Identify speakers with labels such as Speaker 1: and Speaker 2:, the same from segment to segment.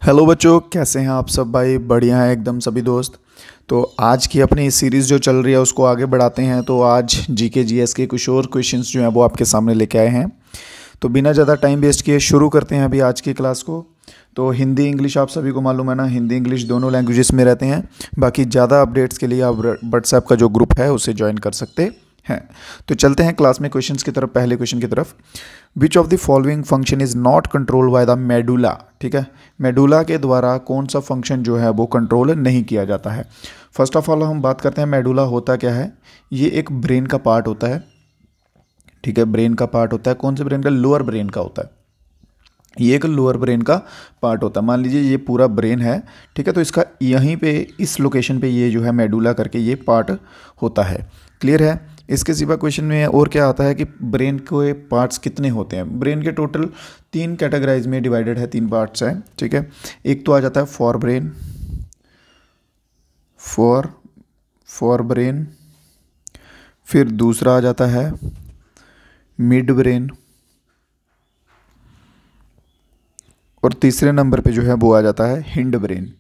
Speaker 1: Hello बच्चों, कैसे हैं आप सब भाई? बढ़िया है एकदम सभी दोस्त। तो आज की अपनी सीरीज़ जो चल रही है उसको आगे बढ़ाते हैं। तो आज जीके जीएस के कुछ और क्वेश्चंस जो हैं वो आपके सामने लेके आए हैं। तो बिना ज़्यादा टाइम वेस्ट किए शुरू करते हैं अभी आज की क्लास को। तो हिंदी इंग्लिश आप सभी को मालूम है ना, हिंदी इंग्लिश दोनों लैंग्वेजेस में रहते हैं। बाकी ज़्यादा अपडेट्स के लिए आप व्हाट्सएप का जो ग्रुप है उसे ज्वाइन कर सकते हैं। तो चलते हैं क्लास में क्वेश्चंस की तरफ। पहले क्वेश्चन की तरफ, which of the following function is not control by the medulla. ठीक है, मेडुला के द्वारा कौन सा फंक्शन जो है वो कंट्रोल नहीं किया जाता है। फर्स्ट ऑफ ऑल हम बात करते हैं मेडुला होता क्या है। ये एक ब्रेन का पार्ट होता है। ठीक है, ब्रेन का पार्ट होता है। कौन से ब्रेन का? लोअर ब्रेन का होता है। ये एक लोअर ब्रेन का पार्ट होता है। मान लीजिए ये पूरा ब्रेन है, ठीक है, तो इसका यहीं पे इस लोकेशन पे ये जो है मेडुला करके ये पार्ट होता है। क्लियर है? इसके सिवा क्वेश्चन में और क्या आता है कि ब्रेन के पार्ट्स कितने होते हैं। ब्रेन के टोटल 3 कैटेगराइज में डिवाइडेड है, 3 पार्ट्स हैं। ठीक है, एक तो आ जाता है फॉर ब्रेन, फॉर ब्रेन। फिर दूसरा आ जाता है मिड ब्रेन, और तीसरे नंबर पे जो है वो आ जाता है हिंड ब्रेन।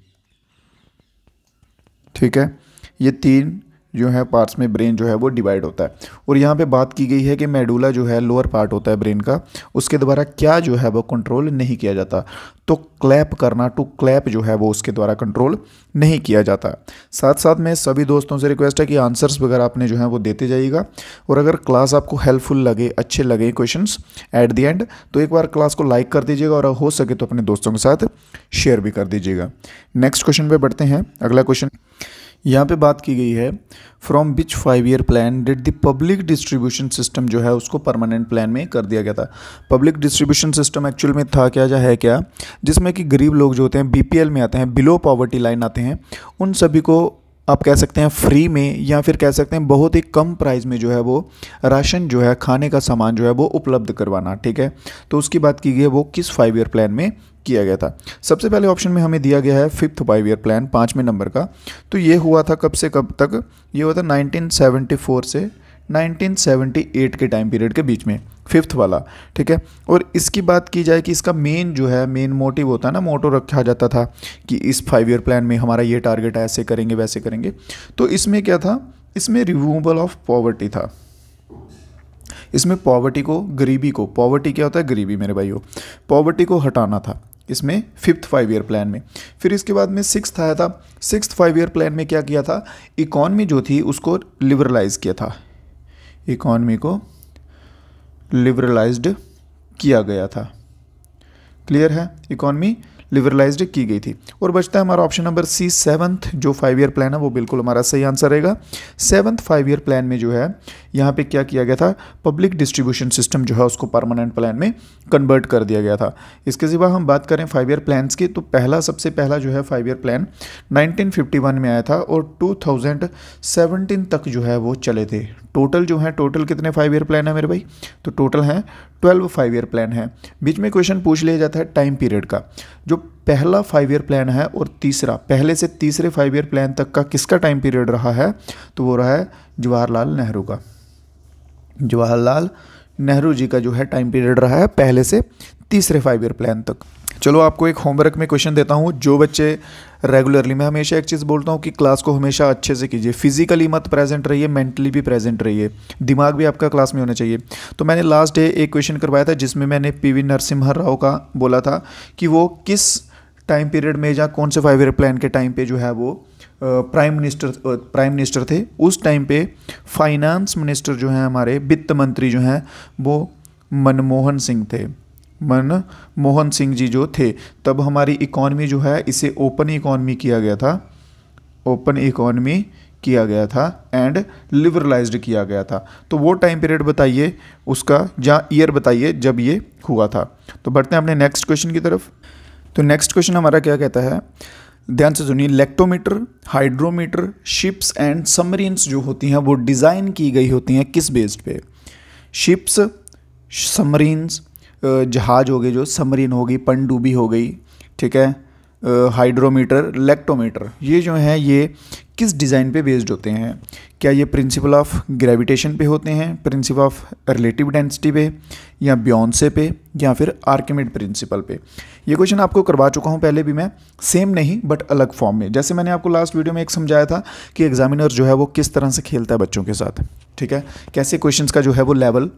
Speaker 1: ठीक है, ये 3 जो है पार्ट्स में ब्रेन जो है वो डिवाइड होता है। और यहाँ पे बात की गई है कि मेडुला जो है लोअर पार्ट होता है ब्रेन का, उसके द्वारा क्या जो है वो कंट्रोल नहीं किया जाता। तो क्लैप करना, टू क्लैप जो है वो उसके द्वारा कंट्रोल नहीं किया जाता। साथ साथ में सभी दोस्तों से रिक्वेस्ट है कि आंसर्स वगैरह आपने जो है वो देते जाइएगा। और अगर क्लास आपको हेल्पफुल लगे, अच्छे लगे क्वेश्चंस एट द एंड, तो एक बार क्लास को लाइक कर दीजिएगा और हो सके तो अपने दोस्तों के साथ शेयर भी कर दीजिएगा। नेक्स्ट क्वेश्चन पे बढ़ते हैं। अगला क्वेश्चन यहाँ पे बात की गई है, from which 5 year plan did the public distribution system जो है उसको परमानेंट प्लान में कर दिया गया था। पब्लिक डिस्ट्रीब्यूशन सिस्टम एक्चुअल में था क्या, जो है क्या, जिसमें कि गरीब लोग जो होते हैं बीपीएल में आते हैं, बिलो पॉवर्टी लाइन आते हैं, उन सभी को आप कह सकते हैं फ्री में या फिर कह सकते हैं बहुत ही कम प्राइस में जो है वो राशन जो है, खाने का सामान जो है वो उपलब्ध करवाना। ठीक है, तो उसकी बात की गई है वो किस 5 ईयर प्लान में किया गया था। सबसे पहले ऑप्शन में हमें दिया गया है 5th 5 ईयर प्लान, 5वें नंबर का। तो ये हुआ था कब से कब तक? ये हुआ था 1974 से 1978 के टाइम पीरियड के बीच में, 5th वाला। ठीक है, और इसकी बात की जाए कि इसका मेन जो है, मेन मोटिव होता है ना, मोटो रखा जाता था कि इस 5 ईयर प्लान में हमारा ये टारगेट है, ऐसे करेंगे वैसे करेंगे। तो इसमें क्या था? इसमें रिमूवल ऑफ पॉवर्टी था। इसमें पॉवर्टी को, गरीबी को, पॉवर्टी क्या होता है? गरीबी मेरे भाइयों, पॉवर्टी को हटाना था इसमें 5th 5 ईयर प्लान में। फिर इसके बाद में 6th आया था। 6th 5 ईयर प्लान में क्या किया था? इकॉनमी जो थी उसको लिबरलाइज किया था। इकॉनमी को लिबरलाइज्ड किया गया था। क्लियर है? इकॉनमी लिबरलाइज्ड की गई थी। और बचता है हमारा ऑप्शन नंबर सी, 7th जो 5 ईयर प्लान है वो बिल्कुल हमारा सही आंसर रहेगा। 7th 5 ईयर प्लान में जो है यहाँ पे क्या किया गया था? पब्लिक डिस्ट्रीब्यूशन सिस्टम जो है उसको परमानेंट प्लान में कन्वर्ट कर दिया गया था। इसके सिवा हम बात करें 5 ईयर प्लान्स की, तो सबसे पहला जो है 5 ईयर प्लान 1951 में आया था और 2017 तक जो है वो चले थे। टोटल कितने 5 ईयर प्लान है मेरे भाई? तो टोटल हैं 12 5 ईयर प्लान है। बीच में क्वेश्चन पूछ लिया जाता है टाइम पीरियड का। जो पहला 5 ईयर प्लान है और तीसरा, पहले से तीसरे 5 ईयर प्लान तक का किसका टाइम पीरियड रहा है? तो वो रहा है जवाहरलाल नेहरू का। जवाहरलाल नेहरू जी का जो है टाइम पीरियड रहा है पहले से तीसरे 5 ईयर प्लान तक। चलो आपको एक होमवर्क में क्वेश्चन देता हूँ। जो बच्चे रेगुलरली, मैं हमेशा एक चीज़ बोलता हूँ कि क्लास को हमेशा अच्छे से कीजिए, फिजिकली मत प्रेजेंट रहिए, मेंटली भी प्रेजेंट रहिए, दिमाग भी आपका क्लास में होना चाहिए। तो मैंने लास्ट डे एक क्वेश्चन करवाया था जिसमें मैंने पीवी नरसिम्हा राव का बोला था कि वो किस टाइम पीरियड में या कौन से 5 ईयर प्लान के टाइम पे जो है वो प्राइम मिनिस्टर थे। उस टाइम पे फाइनेंस मिनिस्टर जो हैं, हमारे वित्त मंत्री जो हैं, वो मनमोहन सिंह थे। मनमोहन सिंह जी जो थे, तब हमारी इकॉनमी जो है इसे ओपन इकॉनमी किया गया था, ओपन इकॉनमी किया गया था एंड लिबरलाइज्ड किया गया था। तो वो टाइम पीरियड बताइए उसका, या ईयर बताइए जब ये हुआ था। तो बढ़ते हैं अपने नेक्स्ट क्वेश्चन की तरफ। तो नेक्स्ट क्वेश्चन हमारा क्या कहता है, ध्यान से सुनिए। Lactometer, hydrometer, ships and submarines जो होती हैं वो डिज़ाइन की गई होती हैं किस बेस्ड पे? शिप्स, सबमरीन्स, जहाज हो गए, जो सबमरीन होगी, पनडुब्बी हो गई, ठीक है, हाइड्रोमीटर, लेक्टोमीटर, ये जो हैं ये किस डिज़ाइन पे बेस्ड होते हैं? क्या ये प्रिंसिपल ऑफ ग्रेविटेशन पे होते हैं, प्रिंसिपल ऑफ रिलेटिव डेंसिटी पे, या बियॉन्से पे, या फिर आर्किमिड प्रिंसिपल पे? ये क्वेश्चन आपको करवा चुका हूँ पहले भी मैं, सेम नहीं बट अलग फॉर्म में। जैसे मैंने आपको लास्ट वीडियो में एक समझाया था कि एग्जामिनर जो है वो किस तरह से खेलता है बच्चों के साथ, ठीक है, कैसे क्वेश्चंस का जो है वो लेवल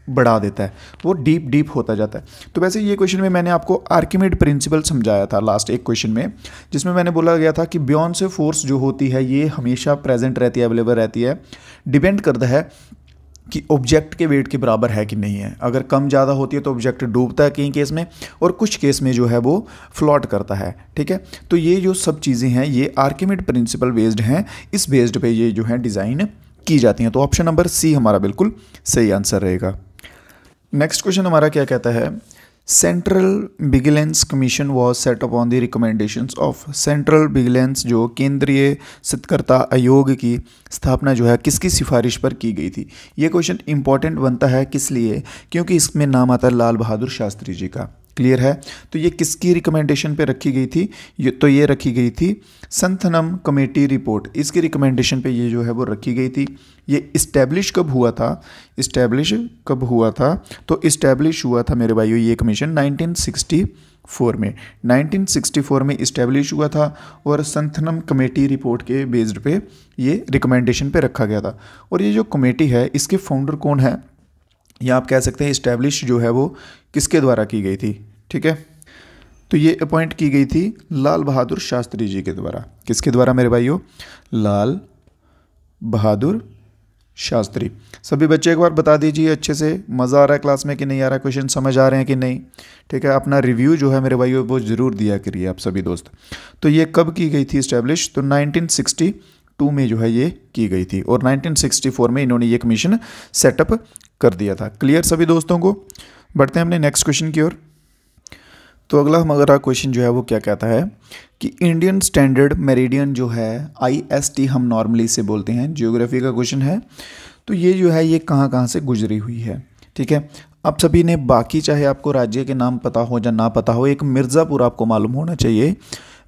Speaker 1: बढ़ा देता है, वो डीप होता जाता है। तो वैसे ये क्वेश्चन में मैंने आपको आर्किमिड प्रिंसिपल समझाया था लास्ट एक क्वेश्चन में, जिसमें मैंने बोला गया था कि बियॉन्ड से फोर्स जो होती है ये हमेशा प्रेजेंट रहती है, अवेलेबल रहती है, डिपेंड करता है कि ऑब्जेक्ट के वेट के बराबर है कि नहीं है। अगर कम ज़्यादा होती है तो ऑब्जेक्ट डूबता है कई केस में, और कुछ केस में जो है वो फ्लॉट करता है, ठीक है। तो ये जो सब चीज़ें हैं ये आर्किमिड प्रिंसिपल बेस्ड हैं, इस बेस्ड पे ये जो है डिज़ाइन की जाती हैं। तो ऑप्शन नंबर सी हमारा बिल्कुल सही आंसर रहेगा। नेक्स्ट क्वेश्चन हमारा क्या कहता है? Central vigilance commission was set up on the recommendations of. Central vigilance जो केंद्रीय सतर्कता आयोग की स्थापना जो है किसकी सिफारिश पर की गई थी? ये क्वेश्चन इंपॉर्टेंट बनता है किस लिए? क्योंकि इसमें नाम आता है लाल बहादुर शास्त्री जी का। क्लियर है? तो ये किसकी रिकमेंडेशन पे रखी गई थी? ये रखी गई थी संथनम कमेटी रिपोर्ट, इसकी रिकमेंडेशन पे ये जो है वो रखी गई थी। ये इस्टेब्लिश कब हुआ था? तो इस्टेब्लिश हुआ था मेरे भाइयों ये कमीशन 1964 में। 1964 में इस्टेब्लिश हुआ था और संथनम कमेटी रिपोर्ट के बेस्ड पे ये रिकमेंडेशन पे रखा गया था। और ये जो कमेटी है इसके फाउंडर कौन है, या आप कह सकते हैं इस्टेब्लिश जो है वो किसके द्वारा की गई थी? ठीक है, तो ये अपॉइंट की गई थी लाल बहादुर शास्त्री जी के द्वारा। किसके द्वारा मेरे भाइयों? लाल बहादुर शास्त्री। सभी बच्चे एक बार बता दीजिए अच्छे से, मज़ा आ रहा है क्लास में कि नहीं आ रहा है, क्वेश्चन समझ आ रहे हैं कि नहीं? ठीक है, अपना रिव्यू जो है मेरे भाइयों वो ज़रूर दिया करिए आप सभी दोस्त। तो ये कब की गई थी इस्टेब्लिश? तो 1962 में जो है ये की गई थी, और 1964 में इन्होंने ये कमीशन सेटअप कर दिया था। क्लियर सभी दोस्तों को? बढ़ते हैं अपने नेक्स्ट क्वेश्चन की ओर। तो अगला हमारा क्वेश्चन जो है वो क्या कहता है कि इंडियन स्टैंडर्ड मेरिडियन जो है IST हम नॉर्मली इसे बोलते हैं, ज्योग्राफी का क्वेश्चन है। तो ये जो है ये कहाँ से गुजरी हुई है? ठीक है, आप सभी ने बाकी चाहे आपको राज्य के नाम पता हो या ना पता हो, एक मिर्ज़ापुर आपको मालूम होना चाहिए।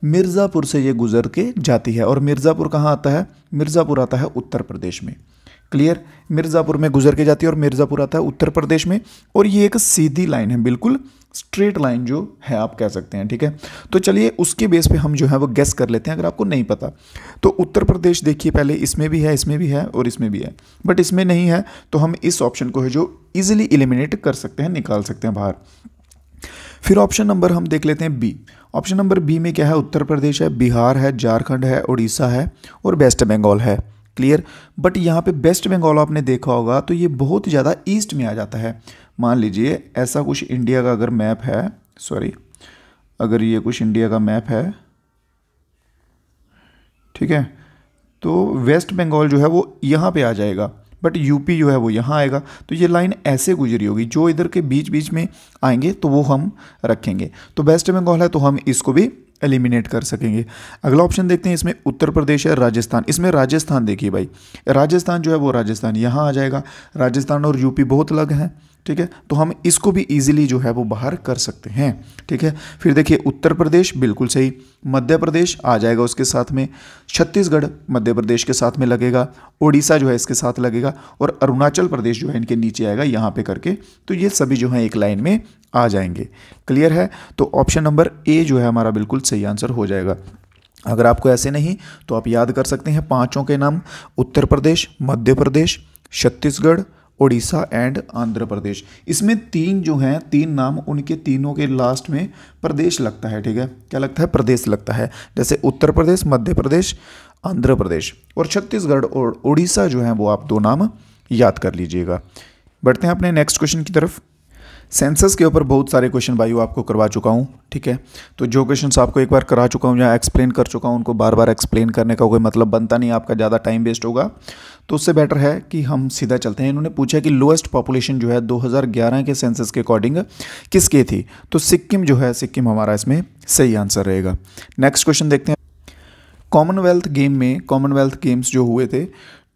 Speaker 1: मिर्ज़ापुर से ये गुजर के जाती है, और मिर्ज़ापुर कहाँ आता है? मिर्ज़ापुर आता है उत्तर प्रदेश में। क्लियर? मिर्ज़ापुर में गुजर के जाती है और मिर्ज़ापुर आता है उत्तर प्रदेश में, और ये एक सीधी लाइन है, बिल्कुल स्ट्रेट लाइन जो है आप कह सकते हैं। ठीक है, तो चलिए उसके बेस पे हम जो है वो गेस कर लेते हैं अगर आपको नहीं पता। तो उत्तर प्रदेश देखिए, पहले इसमें भी है, इसमें भी है और इसमें भी है, बट इसमें नहीं है, तो हम इस ऑप्शन को है जो ईजिली एलिमिनेट कर सकते हैं, निकाल सकते हैं बाहर। फिर ऑप्शन नंबर हम देख लेते हैं बी। ऑप्शन नंबर बी में क्या है? उत्तर प्रदेश है, बिहार है, झारखंड है, उड़ीसा है और वेस्ट बंगाल है। क्लियर? बट यहाँ पे वेस्ट बंगाल आपने देखा होगा तो ये बहुत ज़्यादा ईस्ट में आ जाता है। मान लीजिए ऐसा कुछ इंडिया का अगर मैप है, अगर ये कुछ इंडिया का मैप है, ठीक है, तो वेस्ट बंगाल जो है वो यहाँ पे आ जाएगा, बट यूपी जो है वो यहाँ आएगा। तो ये लाइन ऐसे गुजरी होगी, जो इधर के बीच बीच में आएंगे तो वो हम रखेंगे। तो वेस्ट बंगाल है तो हम इसको भी एलिमिनेट कर सकेंगे। अगला ऑप्शन देखते हैं, इसमें उत्तर प्रदेश है, राजस्थान। इसमें राजस्थान देखिए भाई, राजस्थान जो है वो राजस्थान यहाँ आ जाएगा। राजस्थान और यूपी बहुत अलग हैं, ठीक है, तो हम इसको भी इजीली जो है वो बाहर कर सकते हैं। ठीक है, फिर देखिए उत्तर प्रदेश बिल्कुल सही, मध्य प्रदेश आ जाएगा उसके साथ में, छत्तीसगढ़ मध्य प्रदेश के साथ में लगेगा, उड़ीसा जो है इसके साथ लगेगा, और अरुणाचल प्रदेश जो है इनके नीचे आएगा यहाँ पे करके। तो ये सभी जो है एक लाइन में आ जाएंगे। क्लियर है? तो ऑप्शन नंबर ए जो है हमारा बिल्कुल सही आंसर हो जाएगा। अगर आपको ऐसे नहीं तो आप याद कर सकते हैं पांचों के नाम, उत्तर प्रदेश, मध्य प्रदेश, छत्तीसगढ़, उड़ीसा एंड आंध्र प्रदेश। इसमें तीन जो हैं, तीन नाम, उनके तीनों के लास्ट में प्रदेश लगता है। ठीक है, क्या लगता है? प्रदेश लगता है। जैसे उत्तर प्रदेश, मध्य प्रदेश, आंध्र प्रदेश, और छत्तीसगढ़ और उड़ीसा जो है वो आप दो नाम याद कर लीजिएगा। बढ़ते हैं अपने नेक्स्ट क्वेश्चन की तरफ। सेंसस के ऊपर बहुत सारे क्वेश्चन भाइयों आपको करवा चुका हूँ। ठीक है, तो जो क्वेश्चंस आपको एक बार करा चुका हूँ या एक्सप्लेन कर चुका हूँ, उनको बार बार एक्सप्लेन करने का कोई मतलब बनता नहीं, आपका ज़्यादा टाइम वेस्ट होगा। तो उससे बेटर है कि हम सीधा चलते हैं। इन्होंने पूछा कि लोएस्ट पॉपुलेशन जो है 2011 के सेंसस के अकॉर्डिंग किसकी थी? तो सिक्किम जो है, सिक्किम हमारा इसमें सही आंसर रहेगा। नेक्स्ट क्वेश्चन देखते हैं। कॉमनवेल्थ गेम्स जो हुए थे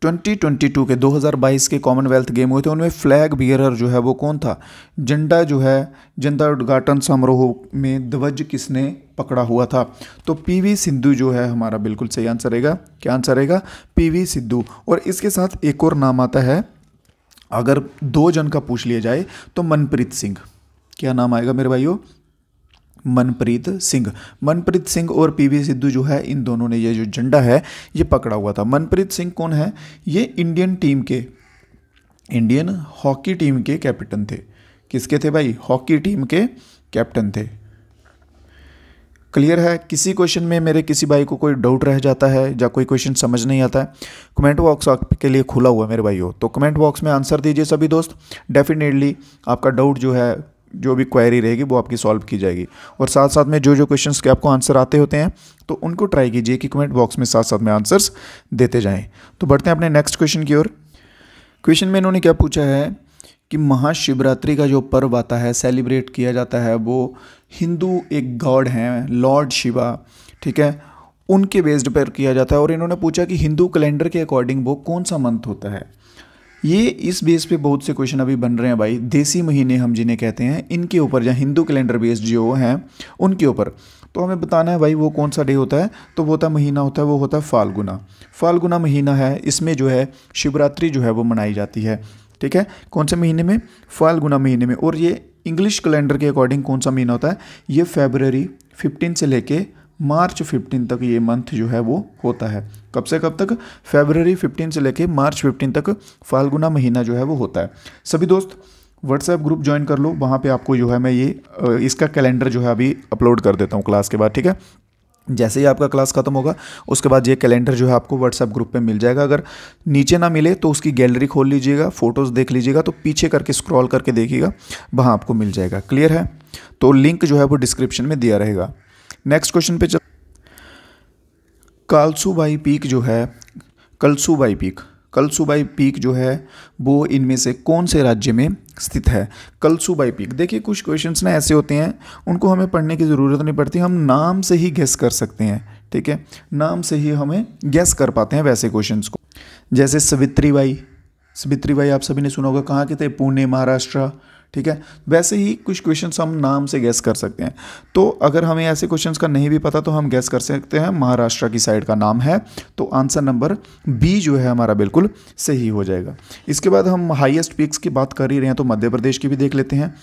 Speaker 1: 2022 के 2022 के कॉमनवेल्थ गेम हुए थे, उनमें फ्लैग बियरर जो है वो कौन था? झंडा जो है, झंडा उद्घाटन समारोह में ध्वज किसने पकड़ा हुआ था? तो पीवी सिंधु जो है हमारा बिल्कुल सही आंसर रहेगा। क्या आंसर रहेगा? पीवी सिंधु। और इसके साथ एक और नाम आता है, अगर 2 जन का पूछ लिया जाए तो मनप्रीत सिंह। क्या नाम आएगा मेरे भाइयों? मनप्रीत सिंह। मनप्रीत सिंह और पीवी सिंधु जो है, इन दोनों ने ये जो झंडा है ये पकड़ा हुआ था। मनप्रीत सिंह कौन है? ये इंडियन हॉकी टीम के कैप्टन थे। किसके थे भाई? हॉकी टीम के कैप्टन थे। क्लियर है? किसी क्वेश्चन में मेरे किसी भाई को कोई डाउट रह जाता है या कोई क्वेश्चन समझ नहीं आता है, कमेंट बॉक्स आपके लिए खुला हुआ है मेरे भाइयों, तो कमेंट बॉक्स में आंसर दीजिए सभी दोस्त। डेफिनेटली आपका डाउट जो है, जो भी क्वेरी रहेगी वो आपकी सॉल्व की जाएगी। और साथ साथ में जो जो क्वेश्चंस के आपको आंसर आते होते हैं तो उनको ट्राई कीजिए कि कमेंट बॉक्स में साथ साथ में आंसर्स देते जाएं। तो बढ़ते हैं अपने नेक्स्ट क्वेश्चन की ओर। क्वेश्चन में इन्होंने क्या पूछा है कि महाशिवरात्रि का जो पर्व आता है, सेलिब्रेट किया जाता है, वो हिंदू एक गॉड हैं लॉर्ड शिवा, ठीक है, उनके बेस्ड पर किया जाता है। और इन्होंने पूछा कि हिंदू कैलेंडर के अकॉर्डिंग वो कौन सा मंथ होता है। ये इस बेस पे बहुत से क्वेश्चन अभी बन रहे हैं भाई। देसी महीने हम जिन्हें कहते हैं, इनके ऊपर या हिंदू कैलेंडर बेस्ड जो हैं उनके ऊपर तो हमें बताना है भाई वो कौन सा डे होता है। तो वो होता महीना होता है, वो होता है फाल्गुना। फाल्गुना महीना है, इसमें जो है शिवरात्रि जो है वो मनाई जाती है। ठीक है, कौन से महीने में? फाल्गुना महीने में। और ये इंग्लिश कैलेंडर के अकॉर्डिंग कौन सा महीना होता है? ये February 15 से लेके मार्च 15 तक ये मंथ जो है वो होता है। कब से कब तक? February 15 से लेके मार्च 15 तक फाल्गुना महीना जो है वो होता है। सभी दोस्त व्हाट्सएप ग्रुप ज्वाइन कर लो, वहाँ पे आपको जो है मैं ये इसका कैलेंडर जो है अभी अपलोड कर देता हूँ क्लास के बाद। ठीक है, जैसे ही आपका क्लास खत्म होगा उसके बाद ये कैलेंडर जो है आपको व्हाट्सएप ग्रुप पे मिल जाएगा। अगर नीचे ना मिले तो उसकी गैलरी खोल लीजिएगा, फोटोज़ देख लीजिएगा, तो पीछे करके स्क्रॉल करके देखिएगा, वहाँ आपको मिल जाएगा। क्लियर है? तो लिंक जो है वो डिस्क्रिप्शन में दिया रहेगा। नेक्स्ट क्वेश्चन पे कलसूबाई पीक जो है, कलसूबाई पीक जो है वो इनमें से कौन से राज्य में स्थित है? कलसूबाई पीक। देखिए कुछ क्वेश्चंस ना ऐसे होते हैं, उनको हमें पढ़ने की ज़रूरत नहीं पड़ती, हम नाम से ही गेस कर सकते हैं। ठीक है, नाम से ही हमें गेस कर पाते हैं वैसे क्वेश्चंस को। जैसे सावित्रीबाई आप सभी ने सुना होगा, कहाँ के थे? पुणे, महाराष्ट्र। ठीक है, वैसे ही कुछ क्वेश्चंस हम नाम से गैस कर सकते हैं। तो अगर हमें ऐसे क्वेश्चंस का नहीं भी पता तो हम गैस कर सकते हैं महाराष्ट्र की साइड का नाम है, तो आंसर नंबर बी जो है हमारा बिल्कुल सही हो जाएगा। इसके बाद हम हाईएस्ट पीक्स की बात कर ही रहे हैं तो मध्य प्रदेश की भी देख लेते हैं।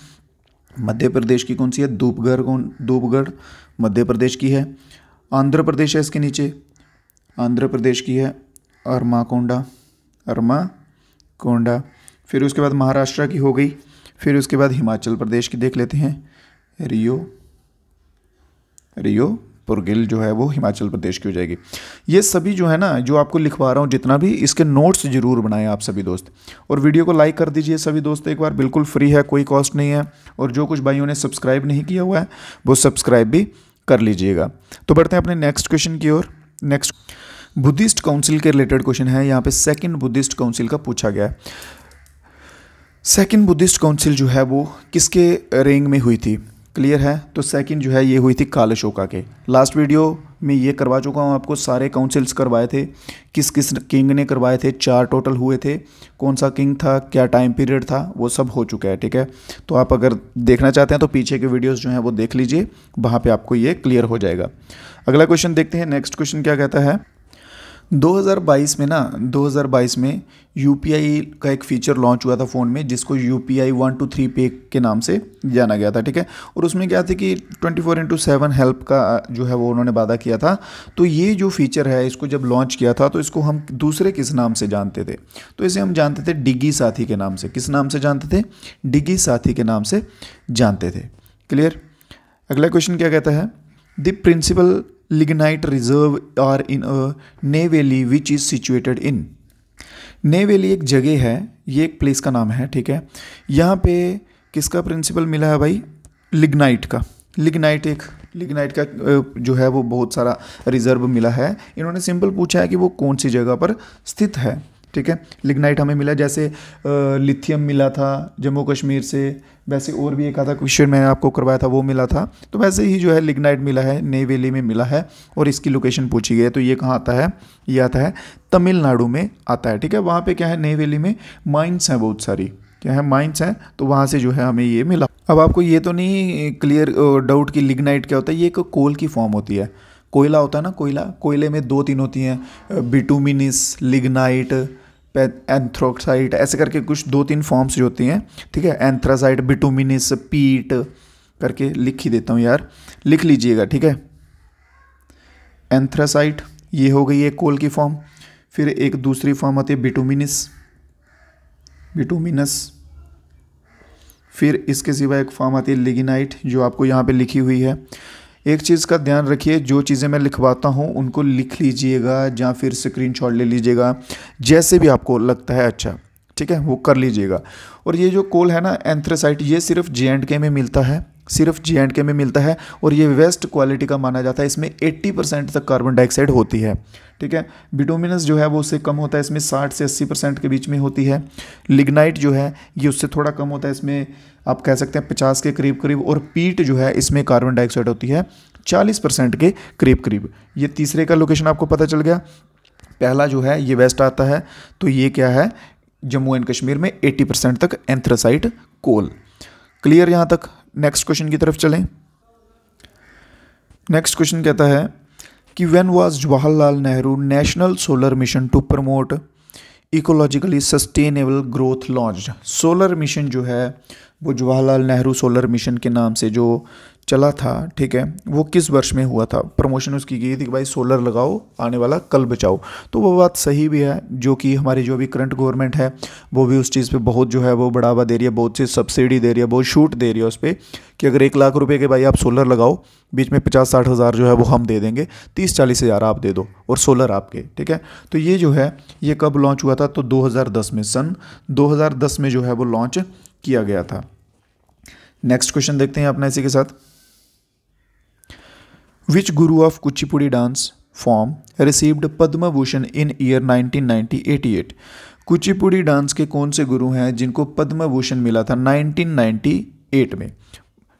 Speaker 1: मध्य प्रदेश की कौन सी है? धूपगढ़ मध्य प्रदेश की है। आंध्र प्रदेश है इसके नीचे, आंध्र प्रदेश की है अरमाकोंडा। फिर उसके बाद महाराष्ट्र की हो गई। फिर उसके बाद हिमाचल प्रदेश की देख लेते हैं, रियो पुरगिल जो है वो हिमाचल प्रदेश की हो जाएगी। ये सभी जो है ना, जो आपको लिखवा रहा हूँ जितना भी, इसके नोट्स जरूर बनाएं आप सभी दोस्त, और वीडियो को लाइक कर दीजिए सभी दोस्त एक बार, बिल्कुल फ्री है, कोई कॉस्ट नहीं है। और जो कुछ भाइयों ने सब्सक्राइब नहीं किया हुआ है वो सब्सक्राइब भी कर लीजिएगा। तो बढ़ते हैं अपने नेक्स्ट क्वेश्चन की ओर। नेक्स्ट बुद्धिस्ट काउंसिल के रिलेटेड क्वेश्चन है, यहाँ पे सेकेंड बुद्धिस्ट काउंसिल का पूछा गया है। सेकेंड बुद्धिस्ट काउंसिल जो है वो किसके रेंग में हुई थी? क्लियर है? तो सेकंड जो है ये हुई थी काल अशोका के। लास्ट वीडियो में ये करवा चुका हूँ आपको, सारे काउंसिल्स करवाए थे, किस किस किंग ने करवाए थे, 4 टोटल हुए थे, कौन सा किंग था, क्या टाइम पीरियड था, वो सब हो चुका है। ठीक है, तो आप अगर देखना चाहते हैं तो पीछे के वीडियोस जो हैं वो देख लीजिए, वहाँ पे आपको ये क्लियर हो जाएगा। अगला क्वेश्चन देखते हैं। नेक्स्ट क्वेश्चन क्या कहता है? 2022 में यूपीआई का एक फीचर लॉन्च हुआ था फ़ोन में, जिसको यूपीआई 1 to 3 पे के नाम से जाना गया था। ठीक है, और उसमें क्या था कि 24/7 हेल्प का जो है वो उन्होंने वादा किया था। तो ये जो फीचर है, इसको जब लॉन्च किया था तो इसको हम दूसरे किस नाम से जानते थे? तो इसे हम जानते थे डिगी साथी के नाम से। किस नाम से जानते थे? डिगी साथी के नाम से जानते थे। क्लियर? अगला क्वेश्चन क्या कहता है? The principal lignite reserve are in a Neyveli which is situated in. Neyveli एक जगह है, ये एक प्लेस का नाम है। ठीक है, यहाँ पे किसका प्रिंसिपल मिला है भाई? लिग्नाइट का। लिग्नाइट का जो है वो बहुत सारा रिजर्व मिला है। इन्होंने सिंपल पूछा है कि वो कौन सी जगह पर स्थित है। ठीक है। लिग्नाइट हमें मिला, जैसे लिथियम मिला था जम्मू कश्मीर से, वैसे और भी एक आधा क्वेश्चन मैंने आपको करवाया था वो मिला था, तो वैसे ही जो है लिग्नाइट मिला है, नई वैली में मिला है और इसकी लोकेशन पूछी गई है। तो ये कहाँ आता है, ये आता है तमिलनाडु में आता है, ठीक है। वहाँ पे क्या है, नई वैली में माइंस हैं बहुत सारी, क्या है, माइंस हैं, तो वहाँ से जो है हमें ये मिला। अब आपको ये तो नहीं क्लियर डाउट कि लिग्नाइट क्या होता है, ये एक कोल की फॉर्म होती है। कोयला होता है ना, कोयला, कोयले में 2-3 होती हैं, बिटुमिनस, लिग्नाइट, एंथ्रोक्साइट, ऐसे करके कुछ 2-3 फॉर्म्स जो होती हैं, ठीक है। एंथ्रासाइट, बिटुमिनस, पीट करके लिख ही देता हूँ यार, लिख लीजिएगा, ठीक है। एंथ्रासाइट ये हो गई एक कोल की फॉर्म। फिर एक दूसरी फॉर्म आती है बिटुमिनस, बिटुमिनस। फिर इसके सिवा एक फॉर्म आती है लिग्नाइट, जो आपको यहाँ पे लिखी हुई है। एक चीज़ का ध्यान रखिए, जो चीज़ें मैं लिखवाता हूँ उनको लिख लीजिएगा या फिर स्क्रीनशॉट ले लीजिएगा, जैसे भी आपको लगता है अच्छा, ठीक है, वो कर लीजिएगा। और ये जो कोल है ना एंथ्रासाइट, ये सिर्फ J&K में मिलता है, सिर्फ J&K में मिलता है, और ये वेस्ट क्वालिटी का माना जाता है। इसमें 80% तक कार्बन डाइऑक्साइड होती है, ठीक है। बिटुमिनस जो है वो उससे कम होता है, इसमें 60 से 80% के बीच में होती है। लिग्नाइट जो है ये उससे थोड़ा कम होता है, इसमें आप कह सकते हैं 50 के करीब करीब। और पीट जो है इसमें कार्बन डाइऑक्साइड होती है 40% के करीब करीब। ये तीसरे का लोकेशन आपको पता चल गया। पहला जो है ये वेस्ट आता है, तो ये क्या है, जम्मू एंड कश्मीर में 80% तक एंथ्रासाइट कोल। क्लियर यहाँ तक। नेक्स्ट क्वेश्चन की तरफ चलें। नेक्स्ट क्वेश्चन कहता है कि when was Jawaharlal Nehru national solar mission to promote ecologically sustainable growth launched. Solar mission जो है वो जवाहरलाल नेहरू सोलर मिशन के नाम से जो चला था, ठीक है, वो किस वर्ष में हुआ था। प्रमोशन उसकी की थी कि भाई सोलर लगाओ, आने वाला कल बचाओ। तो वो बात सही भी है, जो कि हमारी जो भी करंट गवर्नमेंट है वो भी उस चीज़ पे बहुत जो है वो बढ़ावा दे रही है, बहुत सी सब्सिडी दे रही है, बहुत छूट दे रही है उस पर, कि अगर 1 लाख रुपए के भाई आप सोलर लगाओ, बीच में 50-60 हज़ार जो है वो हम दे देंगे, 30-40 हज़ार आप दे दो और सोलर आपके, ठीक है। तो ये जो है ये कब लॉन्च हुआ था, तो 2010 में, सन 2010 में जो है वो लॉन्च किया गया था। नेक्स्ट क्वेश्चन देखते हैं अपना इसी के साथ। Which guru of Kuchipudi dance form received Padma Bhushan in year 1988? Kuchipudi dance के कौन से गुरु हैं जिनको पद्म भूषण मिला था 1998 में,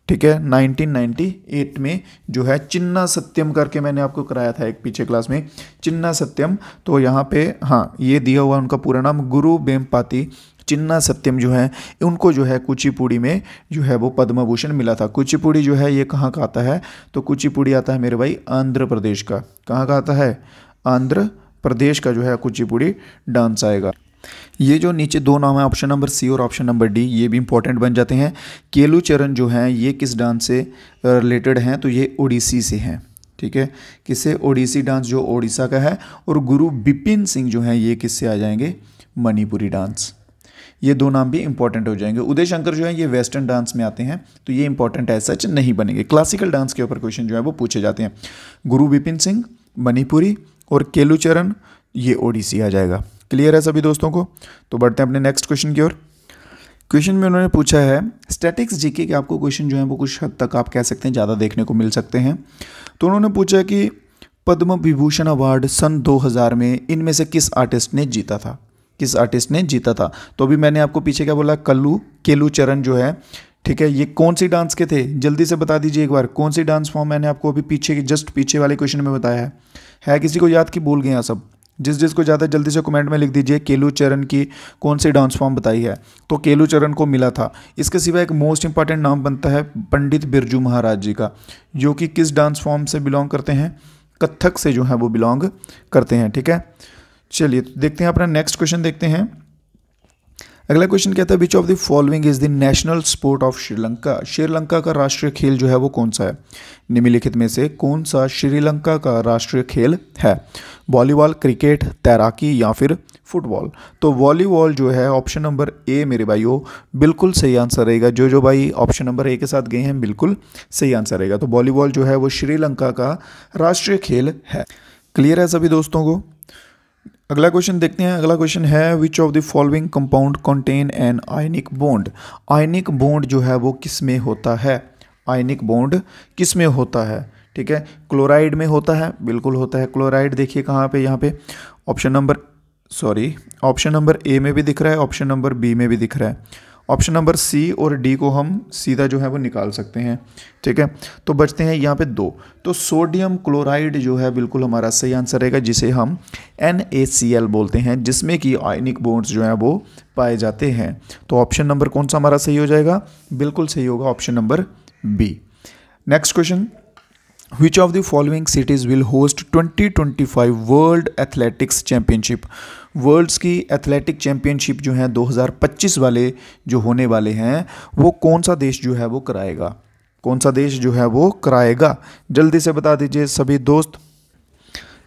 Speaker 1: ठीक है। 1998 में जो है चिन्ना सत्यम करके मैंने आपको कराया था एक पीछे क्लास में, चिन्ना सत्यम। तो यहाँ पे हाँ ये दिया हुआ उनका पूरा नाम, गुरु बेम्पाती चिन्ना सत्यम जो है, उनको जो है कुचिपुड़ी में जो है वो पद्म भूषण मिला था। कुचिपुड़ी जो है ये कहाँ का आता है, तो कुचिपुड़ी आता है मेरे भाई आंध्र प्रदेश का। कहाँ का आता है, आंध्र प्रदेश का जो है कुचिपुड़ी डांस आएगा। ये जो नीचे 2 नाम है, ऑप्शन नंबर सी और ऑप्शन नंबर डी, ये भी इंपॉर्टेंट बन जाते हैं। केलू चरण जो हैं ये किस डांस से रिलेटेड हैं, तो ये ओडिसी से हैं, ठीक है। किससे, ओडिसी डांस जो ओडिशा का है। और गुरु बिपिन सिंह जो हैं ये किससे आ जाएंगे, मणिपुरी डांस। ये 2 नाम भी इंपॉर्टेंट हो जाएंगे। उदय शंकर जो है ये वेस्टर्न डांस में आते हैं, तो ये इंपॉर्टेंट है, सच नहीं बनेंगे। क्लासिकल डांस के ऊपर क्वेश्चन जो है वो पूछे जाते हैं। गुरु बिपिन सिंह मणिपुरी और केलू चरण ये ओडिसी आ जाएगा। क्लियर है सभी दोस्तों को। तो बढ़ते हैं अपने नेक्स्ट क्वेश्चन की ओर। क्वेश्चन में उन्होंने पूछा है स्टैटिक्स जीके के, आपको क्वेश्चन जो है वो कुछ हद तक आप कह सकते हैं ज़्यादा देखने को मिल सकते हैं। तो उन्होंने पूछा कि पद्म विभूषण अवार्ड सन 2000 में इनमें से किस आर्टिस्ट ने जीता था, किस आर्टिस्ट ने जीता था। तो अभी मैंने आपको पीछे क्या बोला, केलू चरण जो है, ठीक है, ये कौन सी डांस के थे, जल्दी से बता दीजिए एक बार, कौन सी डांस फॉर्म मैंने आपको अभी पीछे जस्ट पीछे वाले क्वेश्चन में बताया है किसी को याद की भूल गए हैं सब। जिसको ज़्यादा जल्दी से कमेंट में लिख दीजिए केलू चरण की कौन सी डांस फॉर्म बताई है। तो केलू चरण को मिला था। इसके सिवा एक मोस्ट इंपॉर्टेंट नाम बनता है पंडित बिरजू महाराज जी का, जो कि किस डांस फॉर्म से बिलोंग करते हैं, कथक से जो है वो बिलोंग करते हैं, ठीक है। चलिए तो देखते हैं अपना नेक्स्ट क्वेश्चन देखते हैं। अगला क्वेश्चन कहता है which of the following is the national sport of Sri Lanka. Sri Lanka का राष्ट्रीय खेल जो है वो कौन सा है, निम्नलिखित में से कौन सा श्रीलंका का राष्ट्रीय खेल है। वॉलीबॉल, क्रिकेट, तैराकी या फिर फुटबॉल। तो वॉलीबॉल जो है ऑप्शन नंबर ए मेरे भाइयों बिल्कुल सही आंसर रहेगा। जो भाई ऑप्शन नंबर ए के साथ गए हैं बिल्कुल सही आंसर रहेगा। तो वॉलीबॉल जो है वो श्रीलंका का राष्ट्रीय खेल है। क्लियर है सभी दोस्तों को। अगला क्वेश्चन देखते हैं। अगला क्वेश्चन है which of the following compound contain an ionic bond. Ionic bond जो है वो किस में होता है, आयनिक बॉन्ड किस में होता है, ठीक है। क्लोराइड में होता है, बिल्कुल होता है क्लोराइड। देखिए कहाँ पे, यहाँ पे option number sorry, option number A में भी दिख रहा है, ऑप्शन नंबर बी में भी दिख रहा है। ऑप्शन नंबर सी और डी को हम सीधा जो है वो निकाल सकते हैं, ठीक है। तो बचते हैं यहाँ पे 2। तो सोडियम क्लोराइड जो है बिल्कुल हमारा सही आंसर रहेगा, जिसे हम NaCl बोलते हैं, जिसमें कि आयनिक बॉन्ड्स जो हैं वो पाए जाते हैं। तो ऑप्शन नंबर कौन सा हमारा सही हो जाएगा? बिल्कुल सही होगा option number B. Next question, Which of the following cities will host 2025 world athletics championship? Worlds की एथलेटिक चैम्पियनशिप जो है 2025 वाले जो होने वाले हैं, वो कौन सा देश जो है वो कराएगा? कौन सा देश जो है वो कराएगा? जल्दी से बता दीजिए सभी दोस्त।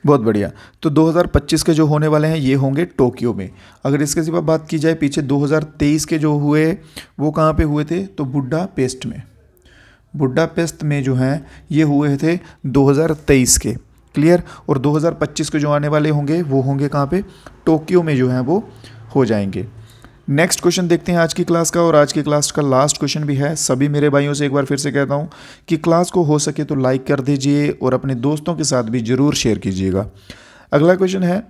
Speaker 1: बहुत बढ़िया। तो 2025 के जो होने वाले हैं ये होंगे टोक्यो में। अगर इसके सिवा बात की जाए पीछे 2023 के जो हुए वो कहाँ पे हुए थे? तो बुडापेस्ट में। बुडापेस्ट में जो हैं ये हुए थे 2023 के। क्लियर। और 2025 के जो आने वाले होंगे वो होंगे कहाँ पे? टोक्यो में जो हैं वो हो जाएंगे। नेक्स्ट क्वेश्चन देखते हैं आज की क्लास का, और आज की क्लास का लास्ट क्वेश्चन भी है। सभी मेरे भाइयों से एक बार फिर से कहता हूँ कि क्लास को हो सके तो लाइक कर दीजिए और अपने दोस्तों के साथ भी ज़रूर शेयर कीजिएगा। अगला क्वेश्चन है,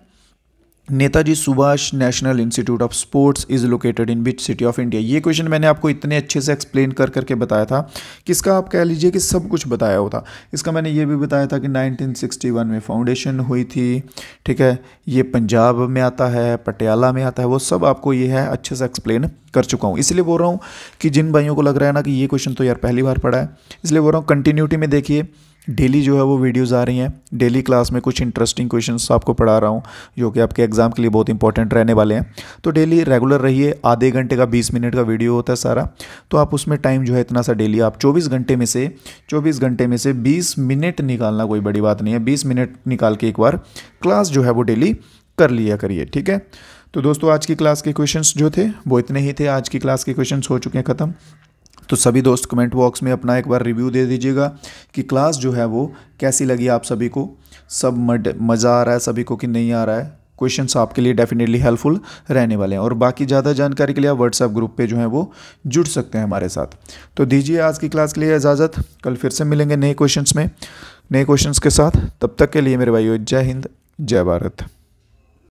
Speaker 1: Netaji Subhash national institute of sports is located in which city of India? ये क्वेश्चन मैंने आपको इतने अच्छे से एक्सप्लेन कर करके बताया था कि इसका आप कह लीजिए कि सब कुछ बताया होता। इसका मैंने ये भी बताया था कि 1961 में फाउंडेशन हुई थी, ठीक है। ये पंजाब में आता है, पटियाला में आता है, वो सब आपको ये है अच्छे से एक्सप्लेन कर चुका हूँ। इसलिए बोल रहा हूँ कि जिन भाइयों को लग रहा है ना कि ये क्वेश्चन तो यार पहली बार पढ़ा है, इसलिए बोल रहा हूँ कंटिन्यूटी में देखिए। डेली जो है वो वीडियोस आ रही हैं, डेली क्लास में कुछ इंटरेस्टिंग क्वेश्चंस आपको पढ़ा रहा हूँ जो कि आपके एग्जाम के लिए बहुत इंपॉर्टेंट रहने वाले हैं। तो डेली रेगुलर रहिए। आधे घंटे का 20 मिनट का वीडियो होता है सारा, तो आप उसमें टाइम जो है इतना सा डेली आप 24 घंटे में से 20 मिनट निकालना कोई बड़ी बात नहीं है। 20 मिनट निकाल के एक बार क्लास जो है वो डेली कर लिया करिए, ठीक है। तो दोस्तों आज की क्लास के क्वेश्चंस जो थे वो इतने ही थे। आज की क्लास के क्वेश्चंस हो चुके हैं ख़त्म। तो सभी दोस्त कमेंट बॉक्स में अपना एक बार रिव्यू दे दीजिएगा कि क्लास जो है वो कैसी लगी आप सभी को। सब मज़ा आ रहा है सभी को कि नहीं आ रहा है? क्वेश्चंस आपके लिए डेफिनेटली हेल्पफुल रहने वाले हैं। और बाकी ज़्यादा जानकारी के लिए आप व्हाट्सएप ग्रुप पे जो है वो जुड़ सकते हैं हमारे साथ। तो दीजिए आज की क्लास के लिए इजाज़त। कल फिर से मिलेंगे नए क्वेश्चंस के साथ। तब तक के लिए मेरे भाइयों, जय हिंद, जय भारत।